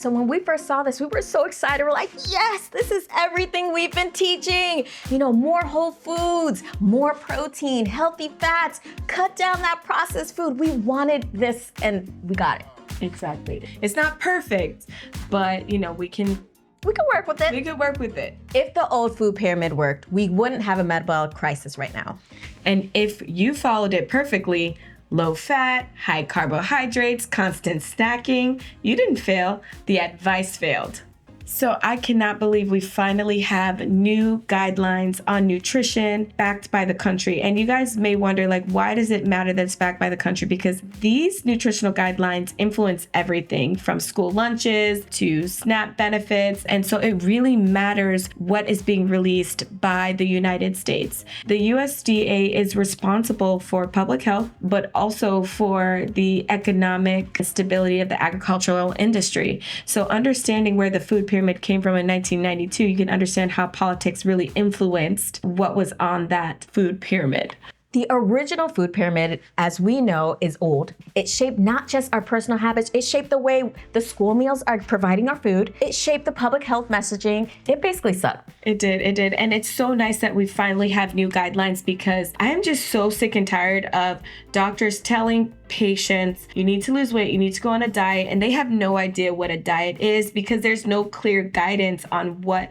So when we first saw this, we were so excited. We're like, yes, this is everything we've been teaching. You know, more whole foods, more protein, healthy fats, cut down that processed food. We wanted this and we got it. Exactly. It's not perfect, but you know, we can work with it. We could work with it. If the old food pyramid worked, we wouldn't have a metabolic crisis right now. And if you followed it perfectly, low fat, high carbohydrates, constant snacking, you didn't fail. The advice failed. So I cannot believe we finally have new guidelines on nutrition backed by the country. And you guys may wonder, like, why does it matter that it's backed by the country? Because these nutritional guidelines influence everything from school lunches to SNAP benefits. And so it really matters what is being released by the United States. The USDA is responsible for public health, but also for the economic stability of the agricultural industry. So understanding where the food pyramid came from in 1992, you can understand how politics really influenced what was on that food pyramid. The original food pyramid, as we know, is old. It shaped not just our personal habits, it shaped the way the school meals are providing our food. It shaped the public health messaging. It basically sucked. It did. And it's so nice that we finally have new guidelines, because I am just so sick and tired of doctors telling patients, you need to lose weight, you need to go on a diet, and they have no idea what a diet is because there's no clear guidance on what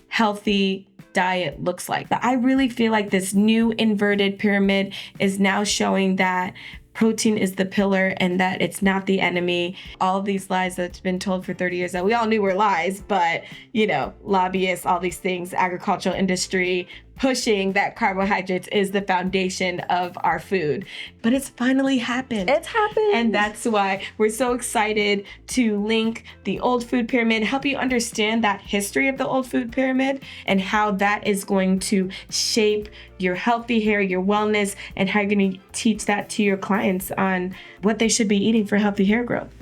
healthy diet looks like. But I really feel like this new inverted pyramid is now showing that protein is the pillar and that it's not the enemy. All of these lies that's been told for 30 years that we all knew were lies, but you know, lobbyists, all these things, agricultural industry, pushing that carbohydrates is the foundation of our food. But it's finally happened. It's happened. And that's why we're so excited to link the old food pyramid, help you understand that history of the old food pyramid and how that is going to shape your healthy hair, your wellness, and how you're going to teach that to your clients on what they should be eating for healthy hair growth.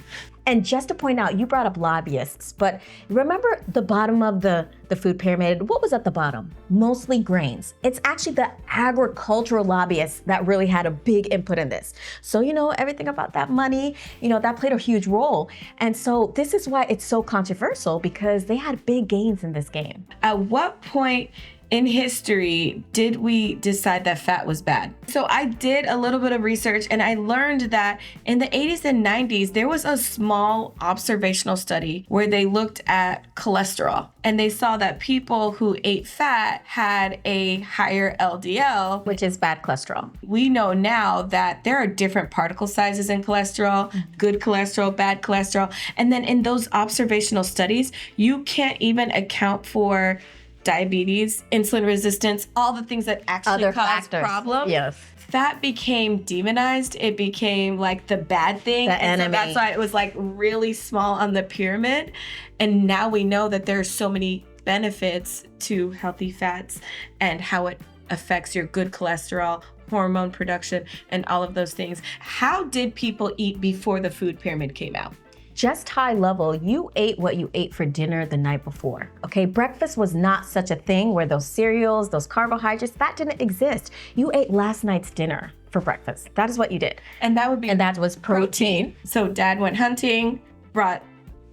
And just to point out, you brought up lobbyists, but remember the bottom of the food pyramid? What was at the bottom? Mostly grains. It's actually the agricultural lobbyists that really had a big input in this. So, you know, everything about that money, you know, that played a huge role. And so this is why it's so controversial, because they had big gains in this game. At what point in history did we decide that fat was bad? So I did a little bit of research and I learned that in the 80s and 90s, there was a small observational study where they looked at cholesterol and they saw that people who ate fat had a higher LDL, which is bad cholesterol. We know now that there are different particle sizes in cholesterol, good cholesterol, bad cholesterol. And then in those observational studies, you can't even account for diabetes, insulin resistance, all the things that actually cause problems. Yes. Fat became demonized. It became like the bad thing. The enemy. So that's why it was like really small on the pyramid. And now we know that there's so many benefits to healthy fats and how it affects your good cholesterol, hormone production, and all of those things. How did people eat before the food pyramid came out? Just high level, you ate what you ate for dinner the night before. Okay, breakfast was not such a thing where those cereals, those carbohydrates, that didn't exist. You ate last night's dinner for breakfast. That is what you did. And that was protein. So dad went hunting, brought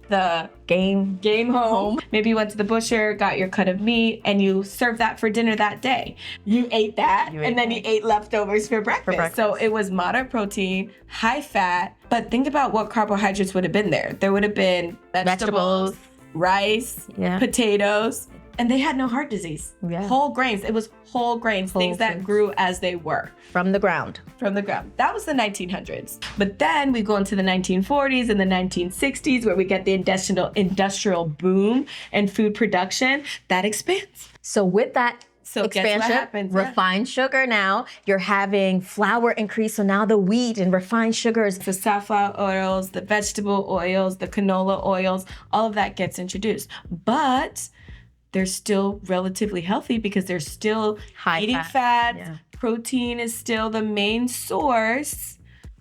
the game home. Maybe you went to the butcher, got your cut of meat, and you served that for dinner that day. You ate that, you ate leftovers for breakfast. So it was moderate protein, high fat, but think about what carbohydrates would have been there. There would have been vegetables, rice, potatoes, and they had no heart disease. Yeah. Whole grains. It was whole grains, things that grew as they were. From the ground. That was the 1900s. But then we go into the 1940s and the 1960s where we get the industrial boom and food production. That expands. So with that expansion, guess what happens? Refined sugar now. You're having flour increase, so now the wheat and refined sugars. The safflower oils, the vegetable oils, the canola oils, all of that gets introduced. But they're still relatively healthy because they're still eating fat. Yeah. Protein is still the main source,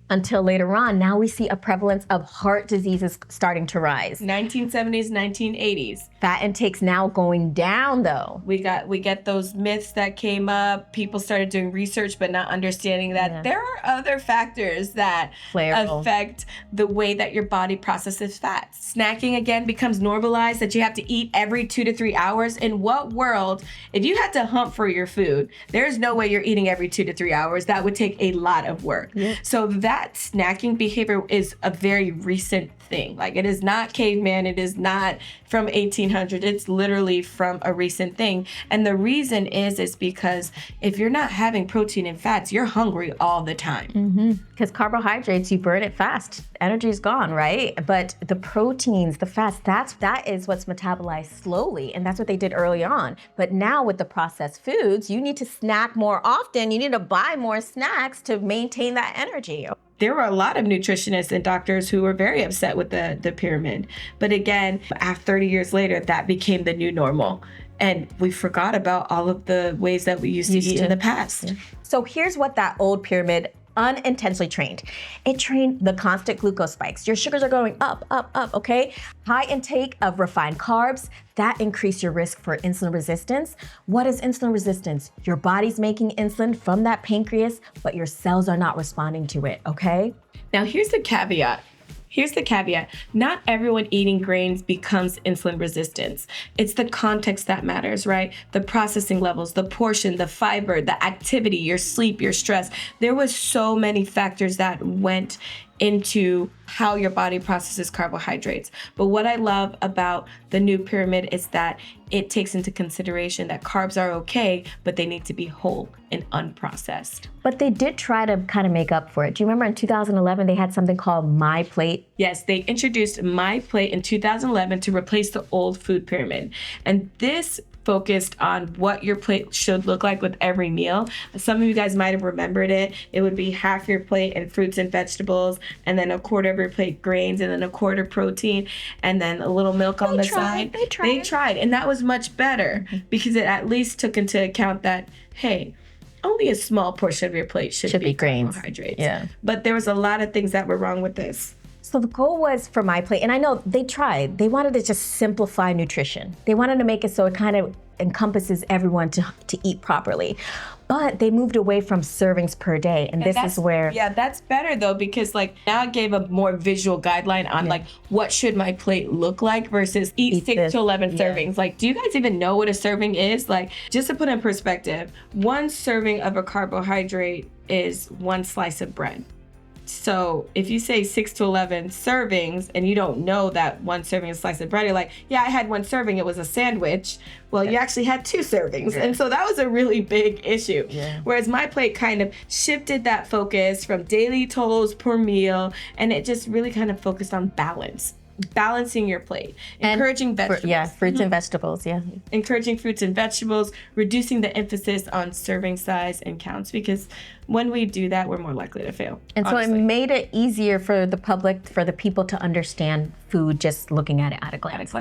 Until later on, now we see a prevalence of heart diseases starting to rise. 1970s, 1980s. Fat intake's now going down though. We get those myths that came up. People started doing research but not understanding that there are other factors that affect the way that your body processes fat. Snacking again becomes normalized, that you have to eat every 2 to 3 hours. In what world, if you had to hump for your food, there's no way you're eating every 2 to 3 hours. That would take a lot of work. So that snacking behavior is a very recent thing. Like, it is not caveman, it is not from 1800, it's literally from a recent thing. And the reason is because if you're not having protein and fats, you're hungry all the time. Because carbohydrates, you burn it fast. Energy is gone, right? But the proteins, the fats, that is what's metabolized slowly. And that's what they did early on. But now with the processed foods, you need to snack more often. You need to buy more snacks to maintain that energy. There were a lot of nutritionists and doctors who were very upset with the pyramid. But again, after 30 years later, that became the new normal. And we forgot about all of the ways that we used to eat in the past. So here's what that old pyramid unintentionally trained. It trained the constant glucose spikes. Your sugars are going up, up, up, okay? High intake of refined carbs, that increase your risk for insulin resistance. What is insulin resistance? Your body's making insulin from that pancreas, but your cells are not responding to it, okay? Now here's the caveat. Not everyone eating grains becomes insulin resistant. It's the context that matters, right? The processing levels, the portion, the fiber, the activity, your sleep, your stress. There was so many factors that went into how your body processes carbohydrates. But what I love about the new pyramid is that it takes into consideration that carbs are okay, but they need to be whole and unprocessed. But they did try to kind of make up for it. Do you remember in 2011, they had something called My Plate? Yes, they introduced My Plate in 2011 to replace the old food pyramid. And this focused on what your plate should look like with every meal. Some of you guys might have remembered it. It would be half your plate and fruits and vegetables, and then a quarter of your plate grains, and then a quarter protein, and then a little milk on the side. They tried, and that was much better because it at least took into account that, hey, only a small portion of your plate should be grains. Carbohydrates. Yeah. But there was a lot of things that were wrong with this. So the goal was for My Plate, and I know they tried, they wanted to just simplify nutrition. They wanted to make it so it kind of encompasses everyone to eat properly. But they moved away from servings per day, and this is where... Yeah, that's better though, because like now it gave a more visual guideline on like what should my plate look like versus eat 6 to 11 servings. Like, do you guys even know what a serving is? Like, just to put in perspective, one serving of a carbohydrate is one slice of bread. So if you say 6 to 11 servings and you don't know that one serving is a slice of bread, you're like, yeah, I had one serving, it was a sandwich. Well, you actually had 2 servings. And so that was a really big issue. Whereas My Plate kind of shifted that focus from daily totals per meal, and it just really kind of focused on balancing your plate, encouraging vegetables. Fruits and vegetables, Encouraging fruits and vegetables, reducing the emphasis on serving size and counts, because when we do that, we're more likely to fail. And honestly. So it made it easier for the public, for the people to understand food just looking at it at a glance.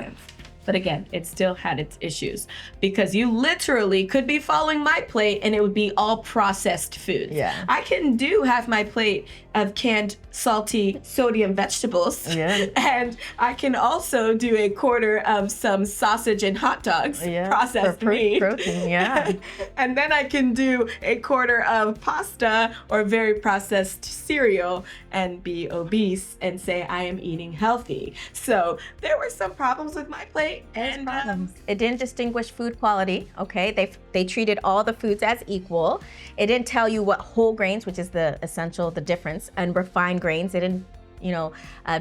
But again, it still had its issues because you literally could be following My Plate and it would be all processed foods. I can do half my plate of canned, salty, sodium vegetables. And I can also do a quarter of some sausage and hot dogs, processed meat. Protein, And then I can do a quarter of pasta or very processed cereal and be obese and say I am eating healthy. So there were some problems with My Plate. And it didn't distinguish food quality, okay? They treated all the foods as equal. It didn't tell you what whole grains, which is the essential, the difference, and refined grains. It didn't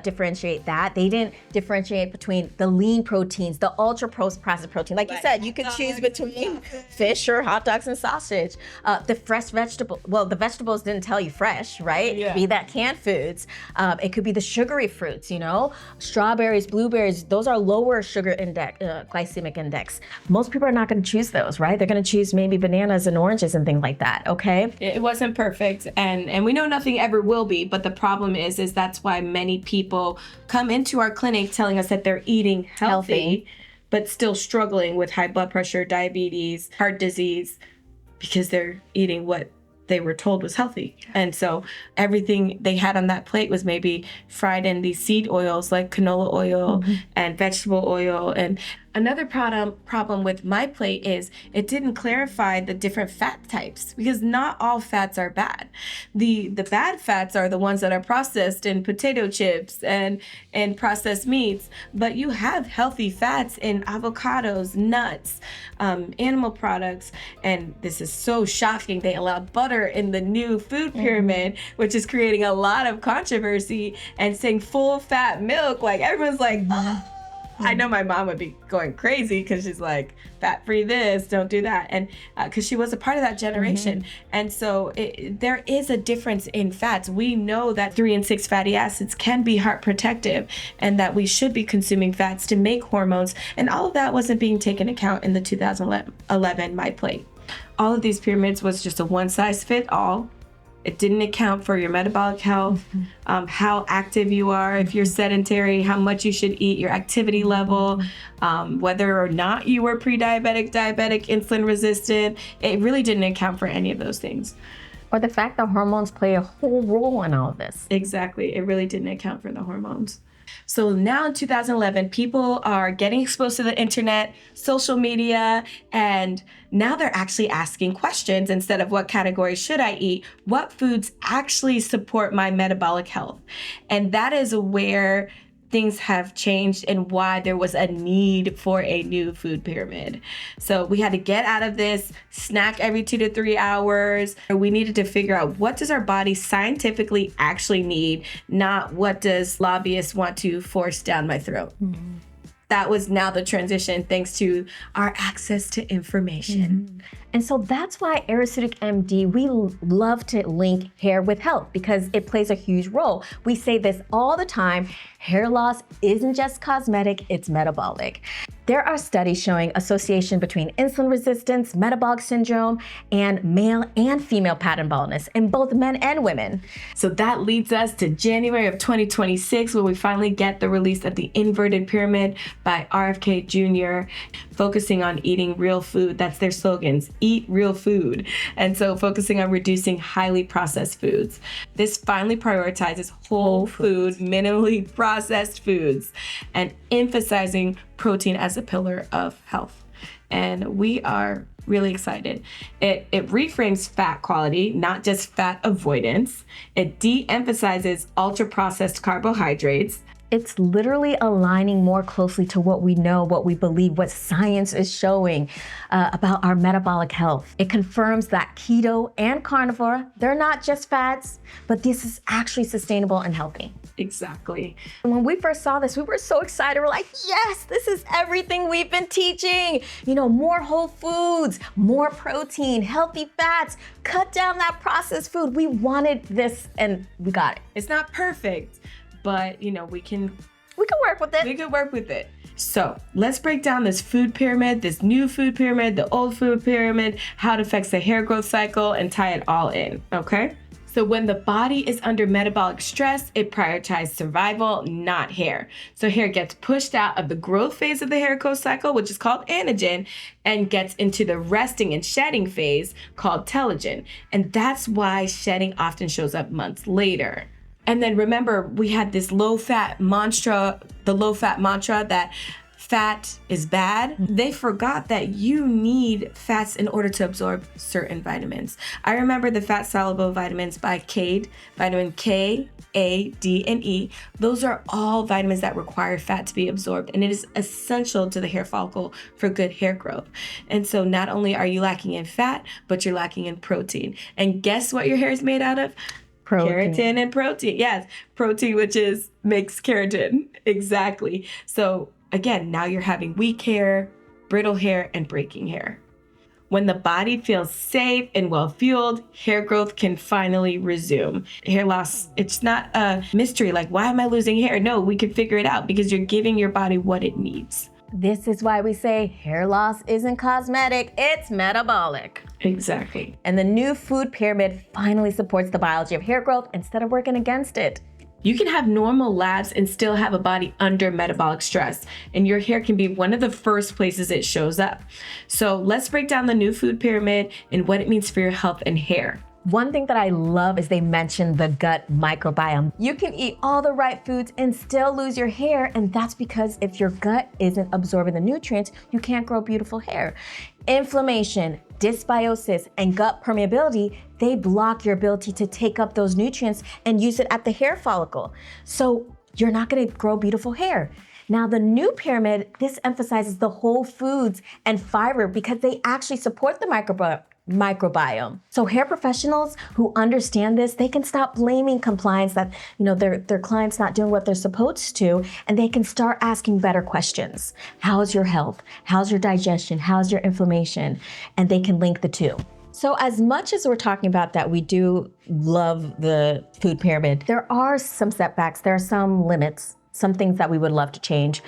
differentiate that. They didn't differentiate between the lean proteins, the ultra processed protein. Like you said, you could choose between fish or hot dogs and sausage. The fresh vegetable, well, the vegetables didn't tell you fresh, right? It could be that canned foods. It could be the sugary fruits, strawberries, blueberries. Those are lower sugar index, glycemic index. Most people are not going to choose those, right? They're going to choose maybe bananas and oranges and things like that, okay? It wasn't perfect, and we know nothing ever will be, but the problem is that's why many people come into our clinic telling us that they're eating healthy, but still struggling with high blood pressure, diabetes, heart disease, because they're eating what they were told was healthy. And so everything they had on that plate was maybe fried in these seed oils like canola oil and vegetable oil. And another problem with my plate is it didn't clarify the different fat types, because not all fats are bad. The bad fats are the ones that are processed in potato chips and processed meats, but you have healthy fats in avocados, nuts, animal products. And this is so shocking. They allowed butter in the new food pyramid, which is creating a lot of controversy, and saying full fat milk. Like everyone's like, oh. I know my mom would be going crazy because she's like, fat-free this, don't do that. And because she was a part of that generation. And so there is a difference in fats. We know that 3 and 6 fatty acids can be heart protective, and that we should be consuming fats to make hormones. And all of that wasn't being taken account in the 2011 My Plate. All of these pyramids was just a one-size-fit-all. It didn't account for your metabolic health, how active you are, if you're sedentary, how much you should eat, your activity level, whether or not you were pre-diabetic, diabetic, insulin resistant. It really didn't account for any of those things. Or the fact that hormones play a whole role in all of this. Exactly. It really didn't account for the hormones. So now in 2011, people are getting exposed to the internet, social media, and now they're actually asking questions instead of what category should I eat, what foods actually support my metabolic health. And that is where things have changed and why there was a need for a new food pyramid. So we had to get out of this snack every 2 to 3 hours. We needed to figure out, what does our body scientifically actually need, not what does lobbyists want to force down my throat. That was now the transition, thanks to our access to information. And so that's why Aeroseutic MD, we love to link hair with health, because it plays a huge role. We say this all the time: hair loss isn't just cosmetic, it's metabolic. There are studies showing association between insulin resistance, metabolic syndrome, and male and female pattern baldness in both men and women. So that leads us to January of 2026, where we finally get the release of the Inverted Pyramid by RFK Jr., focusing on eating real food. That's their slogans: eat real food. And so focusing on reducing highly processed foods. This finally prioritizes whole food, minimally processed foods, and emphasizing protein as a pillar of health. And we are really excited. It reframes fat quality, not just fat avoidance. It de-emphasizes ultra-processed carbohydrates. It's literally aligning more closely to what we know, what we believe, what science is showing about our metabolic health. It confirms that keto and carnivore, they're not just fads, but this is actually sustainable and healthy. Exactly. When we first saw this, we were so excited. We're like, yes, this is everything we've been teaching. You know, more whole foods, more protein, healthy fats, cut down that processed food. We wanted this and we got it. It's not perfect, but you know, we can work with it. We could work with it. So let's break down this food pyramid, this new food pyramid, the old food pyramid, how it affects the hair growth cycle, and tie it all in, okay? So when the body is under metabolic stress, it prioritizes survival, not hair. So hair gets pushed out of the growth phase of the hair growth cycle, which is called anagen, and gets into the resting and shedding phase called telogen. And that's why shedding often shows up months later. And then remember, we had this low-fat mantra, the low-fat mantra that fat is bad. They forgot that you need fats in order to absorb certain vitamins. I remember the fat-soluble vitamins by Cade, vitamin K, A, D, and E. Those are all vitamins that require fat to be absorbed, and it is essential to the hair follicle for good hair growth. And so not only are you lacking in fat, but you're lacking in protein. And guess what your hair is made out of? Protein. Keratin and protein. Yes, protein, which makes keratin. Exactly. So again, now you're having weak hair, brittle hair, and breaking hair. When the body feels safe and well-fueled, hair growth can finally resume. Hair loss, it's not a mystery like, why am I losing hair? No, we can figure it out because you're giving your body what it needs. This is why we say hair loss isn't cosmetic, it's metabolic. Exactly. And the new food pyramid finally supports the biology of hair growth instead of working against it. You can have normal labs and still have a body under metabolic stress, and your hair can be one of the first places it shows up. So let's break down the new food pyramid and what it means for your health and hair. One thing that I love is they mentioned the gut microbiome. You can eat all the right foods and still lose your hair, and that's because if your gut isn't absorbing the nutrients, you can't grow beautiful hair. Inflammation, dysbiosis, and gut permeability, they block your ability to take up those nutrients and use it at the hair follicle. So you're not gonna grow beautiful hair. Now, the new pyramid, this emphasizes the whole foods and fiber because they actually support the microbiome. So hair professionals who understand this, they can stop blaming compliance that, their clients not doing what they're supposed to, and they can start asking better questions. How's your health? How's your digestion? How's your inflammation? And they can link the two. So as much as we're talking about that, we do love the food pyramid, there are some setbacks, there are some limits, some things that we would love to change.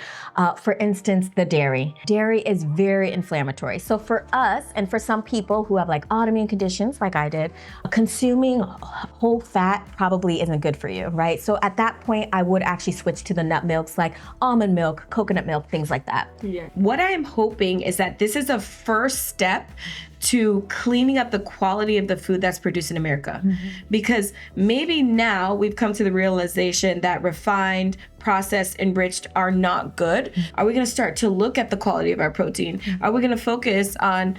For instance, the dairy. Dairy is very inflammatory. So for us, and for some people who have like autoimmune conditions, like I did, consuming whole fat probably isn't good for you, right? So at that point, I would actually switch to the nut milks like almond milk, coconut milk, things like that. Yeah. What I am hoping is that this is a first step to cleaning up the quality of the food that's produced in America. Because maybe now we've come to the realization that refined, processed, enriched are not good. Are we gonna start to look at the quality of our protein? Are we gonna focus on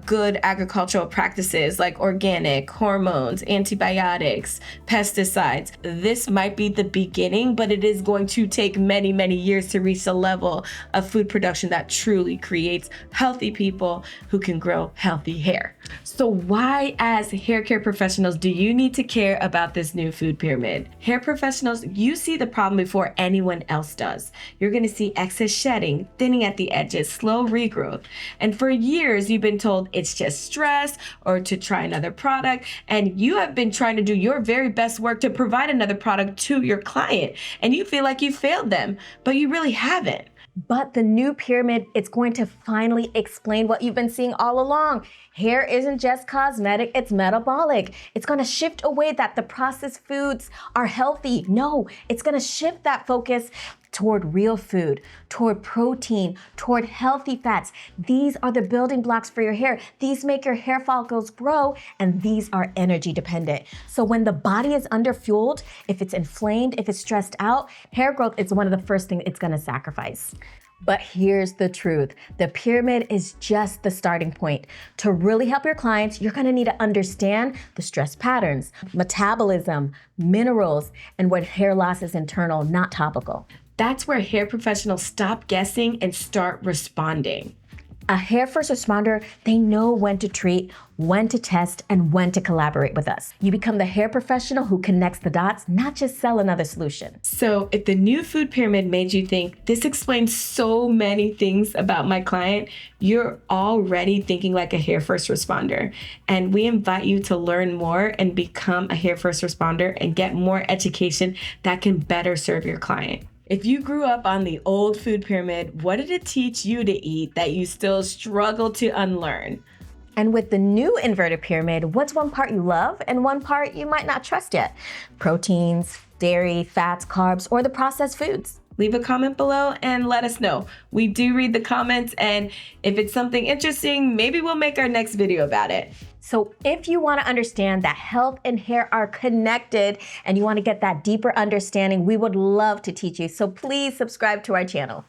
good agricultural practices like organic, hormones, antibiotics, pesticides? This might be the beginning, but it is going to take many, many years to reach the level of food production that truly creates healthy people who can grow healthy hair. So why, as hair care professionals, do you need to care about this new food pyramid? Hair professionals, you see the problem before anyone else does. You're gonna see excess shedding, thinning at the edges, slow regrowth. And for years, you've been told it's just stress or to try another product. And you have been trying to do your very best work to provide another product to your client. And you feel like you failed them, but you really haven't. But the new pyramid, it's going to finally explain what you've been seeing all along. Hair isn't just cosmetic, it's metabolic. It's gonna shift away that the processed foods are healthy. No, it's gonna shift that focus toward real food, toward protein, toward healthy fats. These are the building blocks for your hair. These make your hair follicles grow, and these are energy dependent. So when the body is underfueled, if it's inflamed, if it's stressed out, hair growth is one of the first things it's gonna sacrifice. But here's the truth. The pyramid is just the starting point. To really help your clients, you're gonna need to understand the stress patterns, metabolism, minerals, and when hair loss is internal, not topical. That's where hair professionals stop guessing and start responding. A hair first responder, they know when to treat, when to test, and when to collaborate with us. You become the hair professional who connects the dots, not just sell another solution. So if the new food pyramid made you think, this explains so many things about my client, you're already thinking like a hair first responder. And we invite you to learn more and become a hair first responder and get more education that can better serve your client. If you grew up on the old food pyramid, what did it teach you to eat that you still struggle to unlearn? And with the new inverted pyramid, what's one part you love and one part you might not trust yet? Proteins, dairy, fats, carbs, or the processed foods? Leave a comment below and let us know. We do read the comments, and if it's something interesting, maybe we'll make our next video about it. So if you want to understand that health and hair are connected and you want to get that deeper understanding, we would love to teach you. So please subscribe to our channel.